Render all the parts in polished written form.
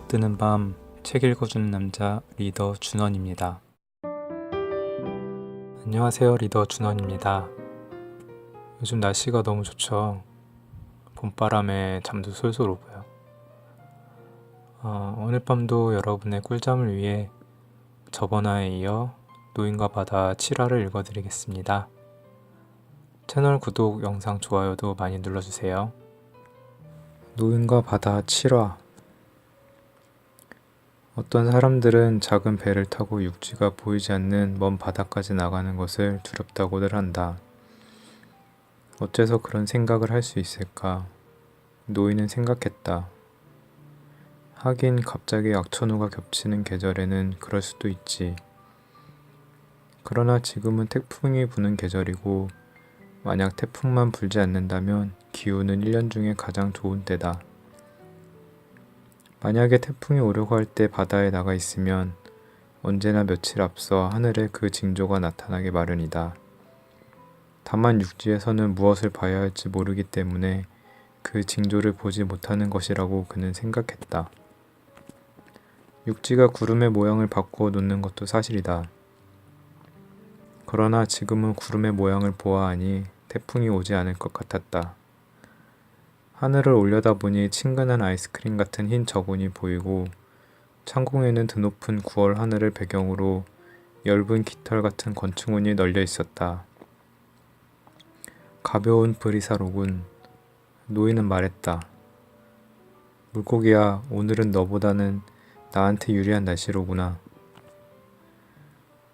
딱 뜨는 밤 책 읽어주는 남자 리더 준원입니다. 안녕하세요, 리더 준원입니다. 요즘 날씨가 너무 좋죠. 봄바람에 잠도 솔솔 오고요. 오늘 밤도 여러분의 꿀잠을 위해 저번화에 이어 노인과 바다 7화를 읽어드리겠습니다. 채널 구독, 영상 좋아요도 많이 눌러주세요. 노인과 바다 7화. 어떤 사람들은 작은 배를 타고 육지가 보이지 않는 먼 바다까지 나가는 것을 두렵다고들 한다. 어째서 그런 생각을 할 수 있을까? 노인은 생각했다. 하긴 갑자기 악천후가 겹치는 계절에는 그럴 수도 있지. 그러나 지금은 태풍이 부는 계절이고 만약 태풍만 불지 않는다면 기후는 1년 중에 가장 좋은 때다. 만약에 태풍이 오려고 할 때 바다에 나가 있으면 언제나 며칠 앞서 하늘에 그 징조가 나타나기 마련이다. 다만 육지에서는 무엇을 봐야 할지 모르기 때문에 그 징조를 보지 못하는 것이라고 그는 생각했다. 육지가 구름의 모양을 바꾸어 놓는 것도 사실이다. 그러나 지금은 구름의 모양을 보아하니 태풍이 오지 않을 것 같았다. 하늘을 올려다보니 친근한 아이스크림 같은 흰 저군이 보이고 창공에는 드높은 9월 하늘을 배경으로 엷은 깃털 같은 건충운이 널려 있었다. 가벼운 브리사로군. 노인은 말했다. 물고기야, 오늘은 너보다는 나한테 유리한 날씨로구나.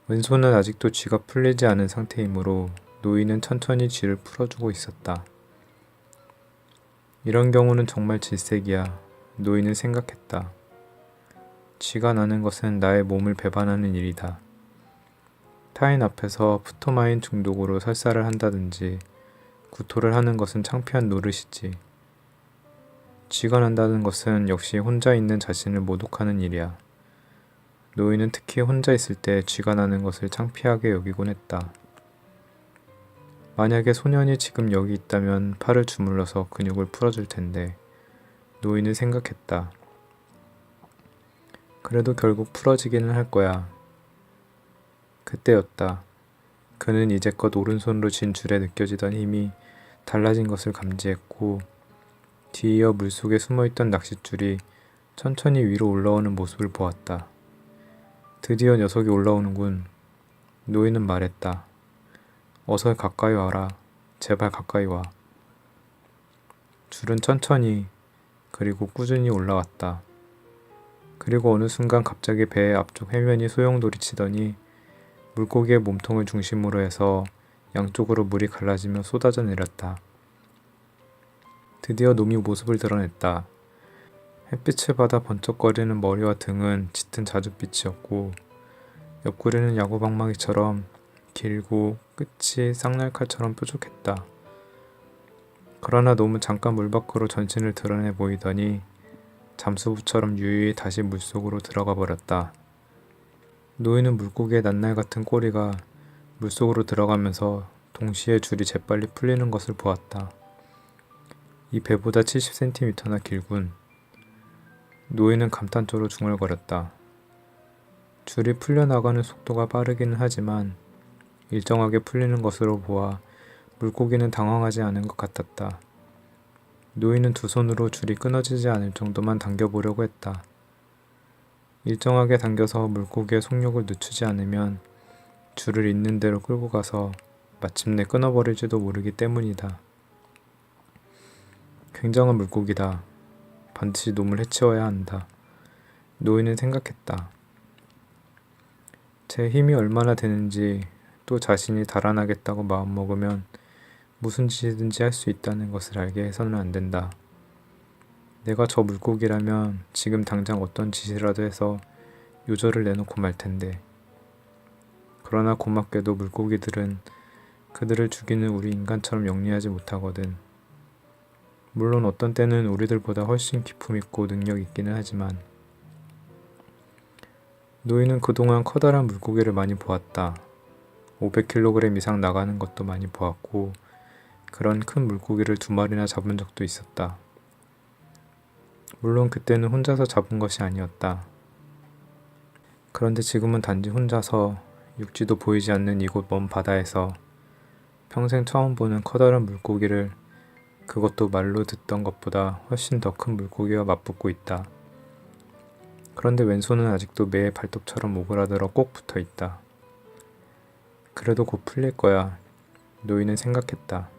왼손은 아직도 쥐가 풀리지 않은 상태이므로 노인은 천천히 쥐를 풀어주고 있었다. 이런 경우는 정말 질색이야. 노인은 생각했다. 쥐가 나는 것은 나의 몸을 배반하는 일이다. 타인 앞에서 푸토마인 중독으로 설사를 한다든지 구토를 하는 것은 창피한 노릇이지. 쥐가 난다는 것은 역시 혼자 있는 자신을 모독하는 일이야. 노인은 특히 혼자 있을 때 쥐가 나는 것을 창피하게 여기곤 했다. 만약에 소년이 지금 여기 있다면 팔을 주물러서 근육을 풀어줄 텐데 노인은 생각했다. 그래도 결국 풀어지기는 할 거야. 그때였다. 그는 이제껏 오른손으로 쥔 줄에 느껴지던 힘이 달라진 것을 감지했고 뒤이어 물속에 숨어있던 낚싯줄이 천천히 위로 올라오는 모습을 보았다. 드디어 녀석이 올라오는군. 노인은 말했다. 어서 가까이 와라. 제발 가까이 와. 줄은 천천히 그리고 꾸준히 올라왔다. 그리고 어느 순간 갑자기 배의 앞쪽 해면이 소용돌이치더니 물고기의 몸통을 중심으로 해서 양쪽으로 물이 갈라지며 쏟아져 내렸다. 드디어 놈이 모습을 드러냈다. 햇빛을 받아 번쩍거리는 머리와 등은 짙은 자줏빛이었고 옆구리는 야구방망이처럼 길고 끝이 쌍날칼처럼 뾰족했다. 그러나 놈은 잠깐 물 밖으로 전신을 드러내 보이더니 잠수부처럼 유유히 다시 물속으로 들어가 버렸다. 노인은 물고기의 낱날 같은 꼬리가 물속으로 들어가면서 동시에 줄이 재빨리 풀리는 것을 보았다. 이 배보다 70cm나 길군. 노인은 감탄조로 중얼거렸다. 줄이 풀려나가는 속도가 빠르기는 하지만 일정하게 풀리는 것으로 보아 물고기는 당황하지 않은 것 같았다. 노인은 두 손으로 줄이 끊어지지 않을 정도만 당겨보려고 했다. 일정하게 당겨서 물고기의 속력을 늦추지 않으면 줄을 있는 대로 끌고 가서 마침내 끊어버릴지도 모르기 때문이다. 굉장한 물고기다. 반드시 놈을 해치워야 한다. 노인은 생각했다. 제 힘이 얼마나 되는지 또 자신이 달아나겠다고 마음먹으면 무슨 짓이든지 할 수 있다는 것을 알게 해서는 안 된다. 내가 저 물고기라면 지금 당장 어떤 짓이라도 해서 요절을 내놓고 말 텐데. 그러나 고맙게도 물고기들은 그들을 죽이는 우리 인간처럼 영리하지 못하거든. 물론 어떤 때는 우리들보다 훨씬 기품있고 능력 있기는 하지만 노인은 그동안 커다란 물고기를 많이 보았다. 500kg 이상 나가는 것도 많이 보았고 그런 큰 물고기를 2마리나 잡은 적도 있었다. 물론 그때는 혼자서 잡은 것이 아니었다. 그런데 지금은 단지 혼자서 육지도 보이지 않는 이곳 먼 바다에서 평생 처음 보는 커다란 물고기를, 그것도 말로 듣던 것보다 훨씬 더 큰 물고기와 맞붙고 있다. 그런데 왼손은 아직도 매의 발톱처럼 오그라들어 꼭 붙어 있다. 그래도 곧 풀릴 거야. 노인은 생각했다.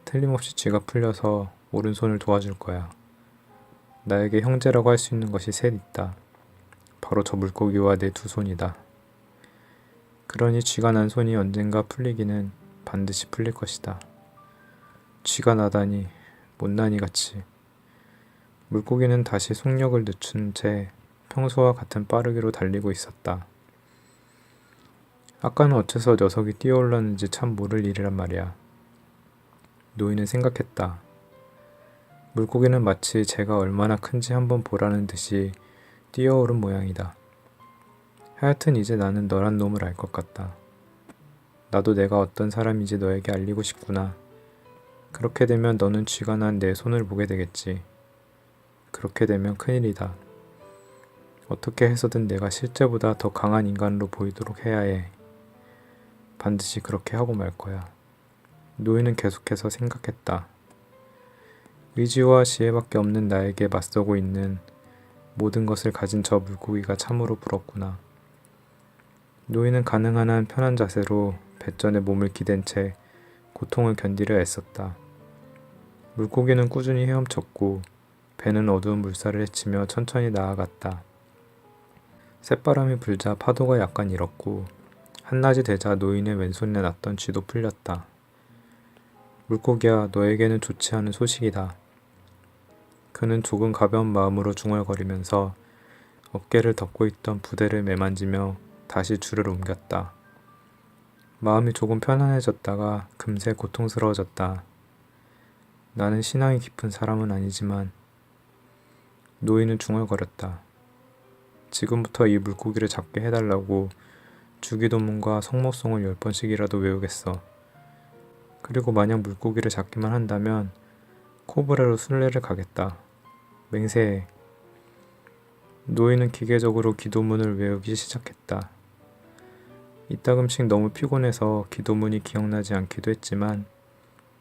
틀림없이 쥐가 풀려서 오른손을 도와줄 거야. 나에게 형제라고 할 수 있는 것이 셋 있다. 바로 저 물고기와 내 두 손이다. 그러니 쥐가 난 손이 언젠가 풀리기는 반드시 풀릴 것이다. 쥐가 나다니, 못난이 같이. 물고기는 다시 속력을 늦춘 채 평소와 같은 빠르기로 달리고 있었다. 아까는 어째서 녀석이 뛰어올랐는지 참 모를 일이란 말이야. 노인은 생각했다. 물고기는 마치 제가 얼마나 큰지 한번 보라는 듯이 뛰어오른 모양이다. 하여튼 이제 나는 너란 놈을 알 것 같다. 나도 내가 어떤 사람인지 너에게 알리고 싶구나. 그렇게 되면 너는 쥐가 난 내 손을 보게 되겠지. 그렇게 되면 큰일이다. 어떻게 해서든 내가 실제보다 더 강한 인간으로 보이도록 해야 해. 반드시 그렇게 하고 말 거야. 노인은 계속해서 생각했다. 의지와 지혜밖에 없는 나에게 맞서고 있는 모든 것을 가진 저 물고기가 참으로 부럽구나. 노인은 가능한 한 편한 자세로 뱃전에 몸을 기댄 채 고통을 견디려 애썼다. 물고기는 꾸준히 헤엄쳤고 배는 어두운 물살을 헤치며 천천히 나아갔다. 쇳바람이 불자 파도가 약간 일었고 한낮이 되자 노인의 왼손에 났던 쥐도 풀렸다. 물고기야, 너에게는 좋지 않은 소식이다. 그는 조금 가벼운 마음으로 중얼거리면서 어깨를 덮고 있던 부대를 매만지며 다시 줄을 옮겼다. 마음이 조금 편안해졌다가 금세 고통스러워졌다. 나는 신앙이 깊은 사람은 아니지만. 노인은 중얼거렸다. 지금부터 이 물고기를 잡게 해달라고 주기도문과 성모송을 10번씩이라도 외우겠어. 그리고 만약 물고기를 잡기만 한다면 코브라로 순례를 가겠다. 맹세해. 노인은 기계적으로 기도문을 외우기 시작했다. 이따금씩 너무 피곤해서 기도문이 기억나지 않기도 했지만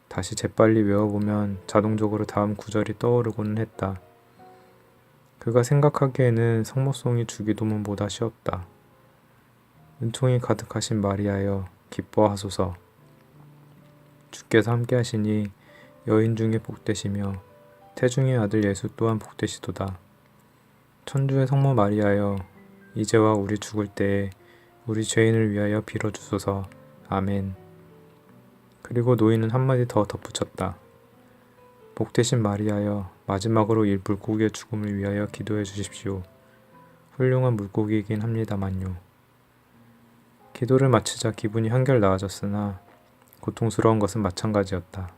다시 재빨리 외워보면 자동적으로 다음 구절이 떠오르고는 했다. 그가 생각하기에는 성모송이 주기도문보다 쉬웠다. 은총이 가득하신 마리아여 기뻐하소서. 주께서 함께하시니 여인 중에 복되시며 태중의 아들 예수 또한 복되시도다. 천주의 성모 마리아여 이제와 우리 죽을 때에 우리 죄인을 위하여 빌어주소서. 아멘. 그리고 노인은 한마디 더 덧붙였다. 복되신 마리아여 마지막으로 이 물고기의 죽음을 위하여 기도해 주십시오. 훌륭한 물고기이긴 합니다만요. 기도를 마치자 기분이 한결 나아졌으나 고통스러운 것은 마찬가지였다.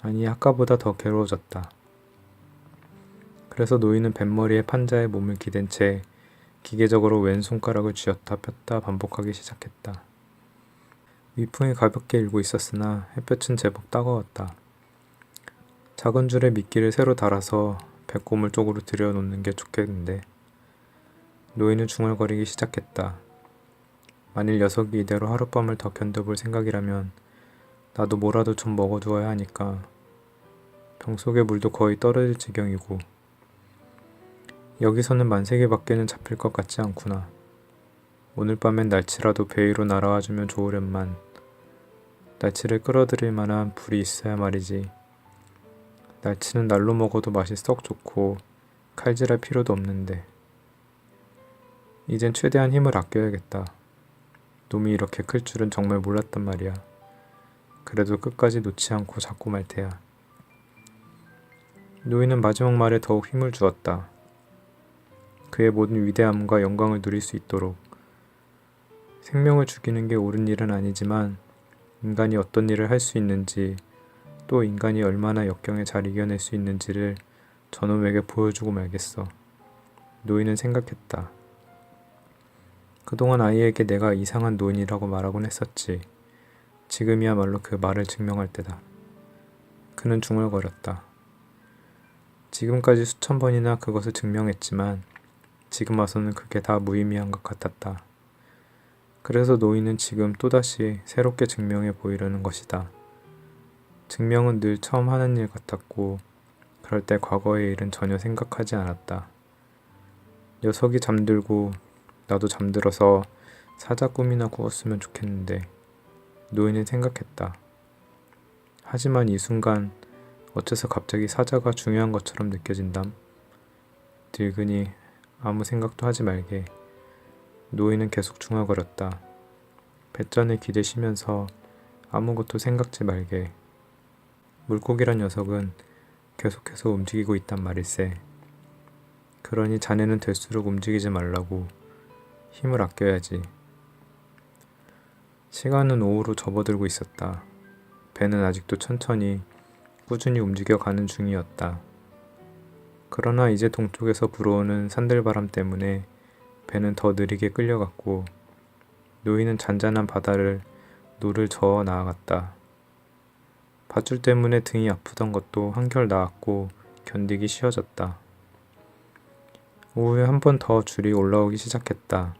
아니, 아까보다 더 괴로워졌다. 그래서 노인은 뱃머리에 판자에 몸을 기댄 채 기계적으로 왼손가락을 쥐었다 폈다 반복하기 시작했다. 위풍이 가볍게 일고 있었으나 햇볕은 제법 따가웠다. 작은 줄에 미끼를 새로 달아서 배꼽을 쪽으로 들여놓는 게 좋겠는데. 노인은 중얼거리기 시작했다. 만일 녀석이 이대로 하룻밤을 더 견뎌볼 생각이라면 나도 뭐라도 좀 먹어두어야 하니까. 병속의 물도 거의 떨어질 지경이고 여기서는 만세계밖에는 잡힐 것 같지 않구나. 오늘 밤엔 날치라도 배 위로 날아와주면 좋으련만. 날치를 끌어들일 만한 불이 있어야 말이지. 날치는 날로 먹어도 맛이 썩 좋고 칼질할 필요도 없는데. 이젠 최대한 힘을 아껴야겠다. 놈이 이렇게 클 줄은 정말 몰랐단 말이야. 그래도 끝까지 놓지 않고 잡고 말 테야. 노인은 마지막 말에 더욱 힘을 주었다. 그의 모든 위대함과 영광을 누릴 수 있도록. 생명을 죽이는 게 옳은 일은 아니지만 인간이 어떤 일을 할 수 있는지, 또 인간이 얼마나 역경에 잘 이겨낼 수 있는지를 저놈에게 보여주고 말겠어. 노인은 생각했다. 그동안 아이에게 내가 이상한 노인이라고 말하곤 했었지. 지금이야말로 그 말을 증명할 때다. 그는 중얼거렸다. 지금까지 수천 번이나 그것을 증명했지만 지금 와서는 그게 다 무의미한 것 같았다. 그래서 노인은 지금 또다시 새롭게 증명해 보이려는 것이다. 증명은 늘 처음 하는 일 같았고 그럴 때 과거의 일은 전혀 생각하지 않았다. 녀석이 잠들고 나도 잠들어서 사자 꿈이나 꾸었으면 좋겠는데 노인은 생각했다. 하지만 이 순간 어째서 갑자기 사자가 중요한 것처럼 느껴진담. 늙으니 아무 생각도 하지 말게. 노인은 계속 중얼거렸다. 뱃전에 기대시면서 아무것도 생각지 말게. 물고기란 녀석은 계속해서 움직이고 있단 말일세. 그러니 자네는 될수록 움직이지 말라고. 힘을 아껴야지. 시간은 오후로 접어들고 있었다. 배는 아직도 천천히 꾸준히 움직여가는 중이었다. 그러나 이제 동쪽에서 불어오는 산들바람 때문에 배는 더 느리게 끌려갔고 노인은 잔잔한 바다를 노를 저어 나아갔다. 밧줄 때문에 등이 아프던 것도 한결 나았고 견디기 쉬워졌다. 오후에 한 번 더 줄이 올라오기 시작했다.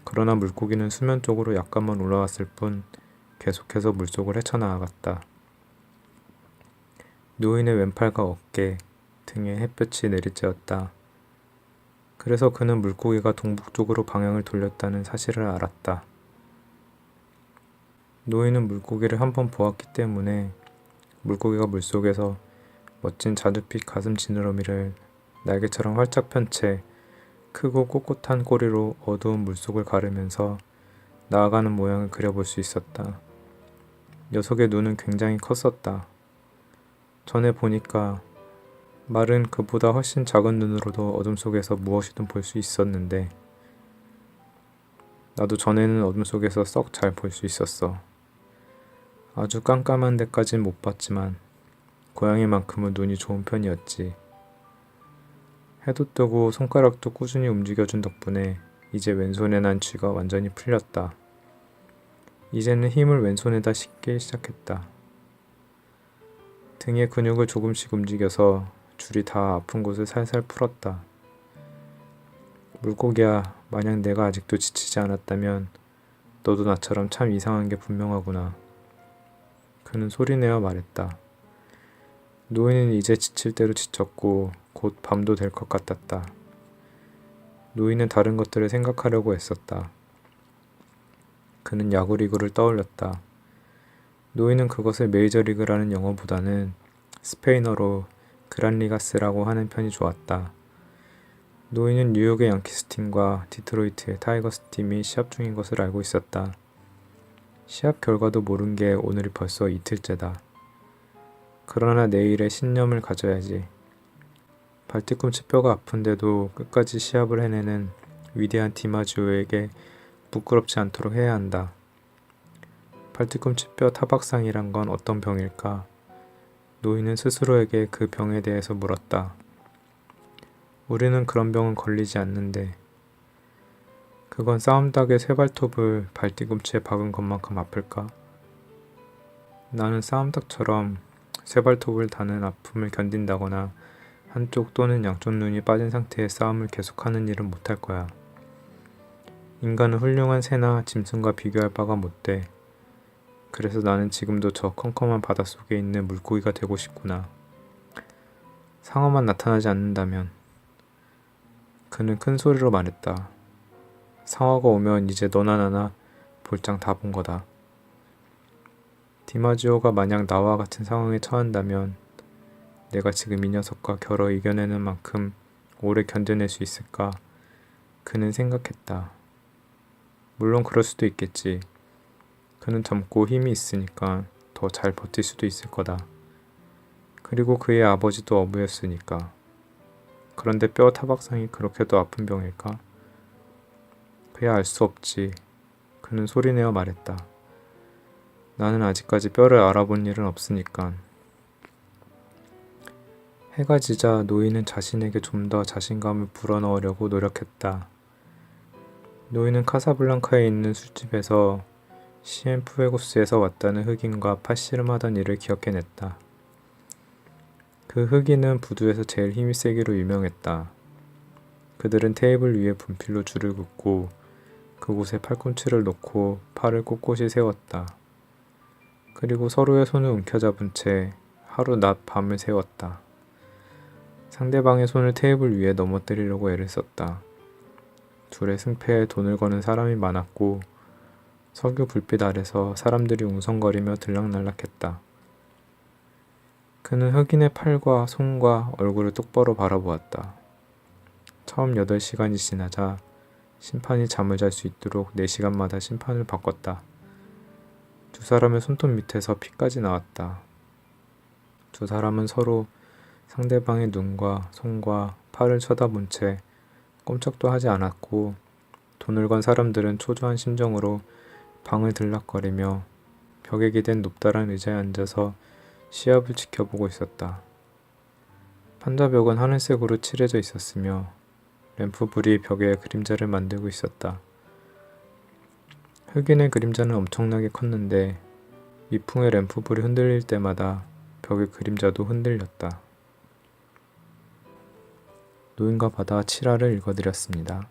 그러나 물고기는 수면 쪽으로 약간만 올라왔을 뿐 계속해서 물속을 헤쳐나아갔다. 노인의 왼팔과 어깨, 등에 햇볕이 내리쬐었다. 그래서 그는 물고기가 동북쪽으로 방향을 돌렸다는 사실을 알았다. 노인은 물고기를 한번 보았기 때문에 물고기가 물속에서 멋진 자줏빛 가슴 지느러미를 날개처럼 활짝 편 채 크고 꼿꼿한 꼬리로 어두운 물속을 가르면서 나아가는 모양을 그려볼 수 있었다. 녀석의 눈은 굉장히 컸었다. 전에 보니까 말은 그보다 훨씬 작은 눈으로도 어둠 속에서 무엇이든 볼 수 있었는데 나도 전에는 어둠 속에서 썩 잘 볼 수 있었어. 아주 깜깜한 데까진 못 봤지만 고양이만큼은 눈이 좋은 편이었지. 해도 뜨고 손가락도 꾸준히 움직여준 덕분에 이제 왼손에 난 쥐가 완전히 풀렸다. 이제는 힘을 왼손에다 싣기 시작했다. 등의 근육을 조금씩 움직여서 줄이 다 아픈 곳을 살살 풀었다. 물고기야, 만약 내가 아직도 지치지 않았다면 너도 나처럼 참 이상한 게 분명하구나. 그는 소리내어 말했다. 노인은 이제 지칠 대로 지쳤고 곧 밤도 될 것 같았다. 노인은 다른 것들을 생각하려고 애썼다. 그는 야구리그를 떠올렸다. 노인은 그것을 메이저리그라는 영어보다는 스페인어로 그란리가스라고 하는 편이 좋았다. 노인은 뉴욕의 양키스 팀과 디트로이트의 타이거스 팀이 시합 중인 것을 알고 있었다. 시합 결과도 모른 게 오늘이 벌써 이틀째다. 그러나 내일에 신념을 가져야지. 발뒤꿈치뼈가 아픈데도 끝까지 시합을 해내는 위대한 디마지오에게 부끄럽지 않도록 해야 한다. 발뒤꿈치뼈 타박상이란 건 어떤 병일까? 노인은 스스로에게 그 병에 대해서 물었다. 우리는 그런 병은 걸리지 않는데 그건 싸움닭의 쇠발톱을 발뒤꿈치에 박은 것만큼 아플까? 나는 싸움닭처럼 쇠발톱을 다는 아픔을 견딘다거나 한쪽 또는 양쪽 눈이 빠진 상태의 싸움을 계속하는 일은 못할 거야. 인간은 훌륭한 새나 짐승과 비교할 바가 못 돼. 그래서 나는 지금도 저 컴컴한 바닷속에 있는 물고기가 되고 싶구나. 상어만 나타나지 않는다면. 그는 큰 소리로 말했다. 상어가 오면 이제 너나 나나 볼장 다 본 거다. 디마지오가 만약 나와 같은 상황에 처한다면 내가 지금 이 녀석과 겨뤄 이겨내는 만큼 오래 견뎌낼 수 있을까? 그는 생각했다. 물론 그럴 수도 있겠지. 그는 젊고 힘이 있으니까 더 잘 버틸 수도 있을 거다. 그리고 그의 아버지도 어부였으니까. 그런데 뼈 타박상이 그렇게도 아픈 병일까? 그야 알 수 없지. 그는 소리내어 말했다. 나는 아직까지 뼈를 알아본 일은 없으니까. 해가 지자 노인은 자신에게 좀 더 자신감을 불어넣으려고 노력했다. 노인은 카사블랑카에 있는 술집에서 시엔푸에고스에서 왔다는 흑인과 팔씨름하던 일을 기억해냈다. 그 흑인은 부두에서 제일 힘이 세기로 유명했다. 그들은 테이블 위에 분필로 줄을 긋고 그곳에 팔꿈치를 놓고 팔을 꼿꼿이 세웠다. 그리고 서로의 손을 움켜잡은 채 하루 낮 밤을 세웠다. 상대방의 손을 테이블 위에 넘어뜨리려고 애를 썼다. 둘의 승패에 돈을 거는 사람이 많았고 석유 불빛 아래서 사람들이 웅성거리며 들락날락했다. 그는 흑인의 팔과 손과 얼굴을 똑바로 바라보았다. 처음 8시간이 지나자 심판이 잠을 잘 수 있도록 4시간마다 심판을 바꿨다. 두 사람의 손톱 밑에서 피까지 나왔다. 두 사람은 서로 상대방의 눈과 손과 팔을 쳐다본 채 꼼짝도 하지 않았고 돈을 건 사람들은 초조한 심정으로 방을 들락거리며 벽에 기댄 높다란 의자에 앉아서 시합을 지켜보고 있었다. 판자벽은 하늘색으로 칠해져 있었으며 램프불이 벽에 그림자를 만들고 있었다. 흑인의 그림자는 엄청나게 컸는데 미풍의 램프불이 흔들릴 때마다 벽의 그림자도 흔들렸다. 노인과 바다 7화를 읽어드렸습니다.